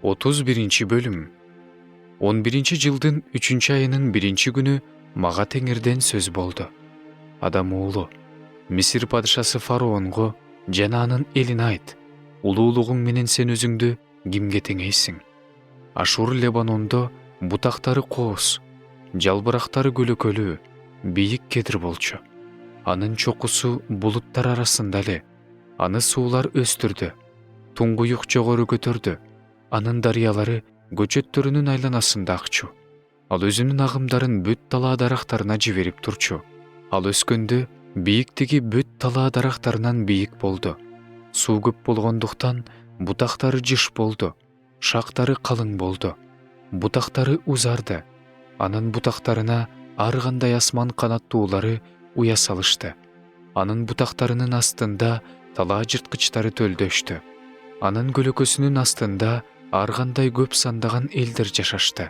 31 бөлүм. 11-жылдын 3 айынын 1-күнү мага Теңирден сөз болду. Адам уулу, Мисир падышасы фараонго жана анын элине айт: улуулугуң менен сен өзүңдү кимге теңейсиң? Ашур Лебанондо бутактары кооз, жалбырактары көлөкөлүү, бийик кедир болчу. Анын чокусу булуттар арасында эле, аны суулар өстүрдү, туңгуюк жогору көтөрдү, анын дарыялары көчөттөрүнүн айланасында акчу. Ал өзүнүн агымдарын бүт талаа дарактарына жиберип турчу. Ал өскөндө бийиктиги бүт талаа дарактарынан бийик болду. Суу көп болгондуктан бутактары жыш болду, шактары калың болду, бутактары узарды. Анын бутактарына ар кандай асман канаттуулары уя салышты. Анын бутактарынын астында талаа жырткычтары төлдөштү. Анын көлөкөсүнүн астында ар кандай көп сандаган элдер жашашты.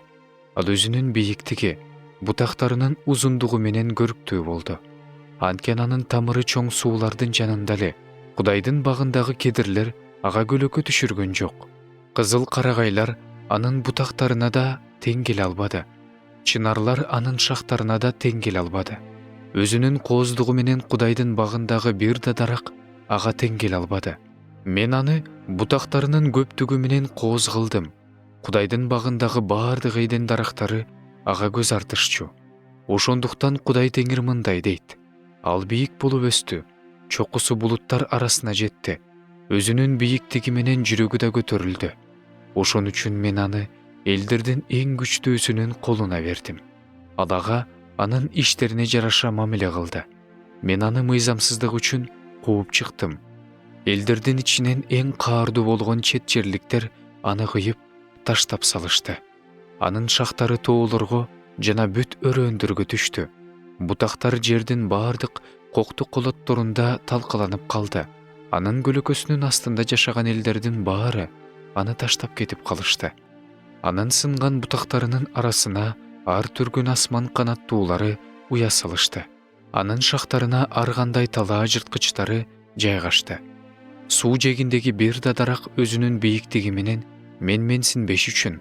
Ал өзүнүн бийиктиги, бутактарынын узундугу менен көрктүү болду. Анткени анын тамыры чоң суулардын жанында эле. Кудайдын багындагы кедирлер ага көлөкө түшүргөн жок. Кызыл карагайлар анын бутактарына да тең келе албады. Чынарлар анын шактарына да тең келе албады. Өзүнүн кооздугу менен Кудайдын багындагы бир да дарак ага тең келе албады. Мен аны бутактарынын көптүгү менен кооз кылдым. Кудайдын багындагы баардык эден дарактары ага көз артышчу. Ошондуктан Кудай Теңир мындай дейт: ал бийик болуп өстү, чокусу булуттар арасына жетти, өзүнүн бийиктиги менен жүрөгү да көтөрүлдү. Ошон үчүн мен аны элдердин эң күчтүүсүнүн колуна бердим. Ал ага анын иштерине жараша мамиле кылды. Мен аны мыйзамсыздык үчүн кууп чыктым. Элдердин ичинен эң каардуу болгон чет жерликтер аны кыйып, таштап салышты. Анын шактары тоолорго жана бүт өрөөндөргө түштү. Бутактар жердин баардык кокту колотторунда талкаланып калды. Анын көлөкөсүнүн астында жашаган элдердин баары аны таштап кетип калышты. Анын сынган бутактарынын арасына ар түргүн асман канаттуулары уя салышты. Анын шактарына ар кандай талаа жырткычтары жайгашты. Суу жээгиндеги бир да дарак өзүнүн бийиктиги менен менсинбеш үчүн,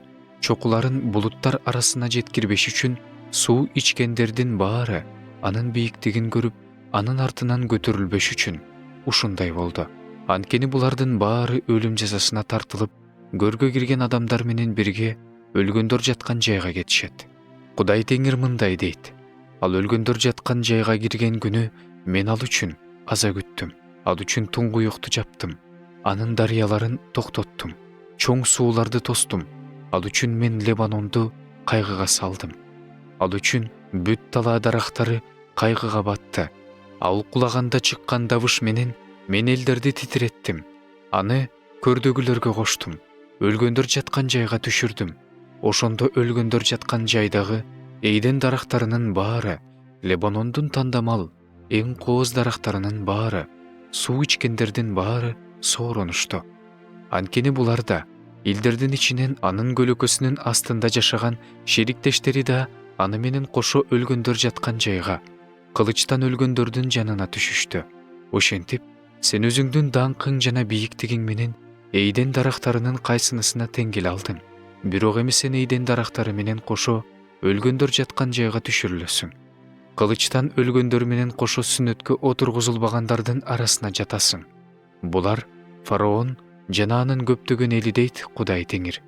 чокуларын булуттар арасына жеткирбеш үчүн, суу ичкендердин баары анын бийиктигин көрүп, анын артынан көтөрүлбөш үчүн ушундай болду. Анткени булардын баары өлүм жазасына тартылып, көргө кирген адамдар менен бирге өлгөндөр жаткан жайга кетишет. Кудай Теңир мындай дейт: ал өлгөндөр жаткан жайга кирген күнү мен ал үчүн аза күттүм. Ал үчүн туңгуюкту жаптым, анын дарыяларын токтоттум, чоң сууларды тостум. Ал үчүн мен Лебанонду кайгыга салдым. Ал үчүн бүт талаа дарактары кайгыга батты. Ал кулаганда чыккан добуш менен мен элдерди титиреттим. Аны көрдөгүлөргө коштум, өлгөндөр жаткан жайга түшүрдүм. Ошондо өлгөндөр жаткан жайдагы эйден дарактарынын баары, Лебанондун тандамал эң кооз дарактарынын баары, суу ичкендердин баары сооронушту. Анткени булар да элдердин ичинен анын көлөкөсүнүн астында жашаган шериктештери да аны менен кошо өлгөндөр жаткан жайга, кылычтан өлгөндөрдүн жанына түшүштү. Ошентип, сен өзүңдүн даңкың жана бийиктигиң менен эйден дарактарынын кайсынысына тең келе алдың. Бирок эми сен эйден дарактары менен кошо өлгөндөр жаткан жайга түшүрүлөсүң. Кылычтан өлгөндөр менен кошо сүннөткө отургузулбагандардын арасына жатасың. Булар фараон жана анын көптөгөн эли дейт Кудай Теңир.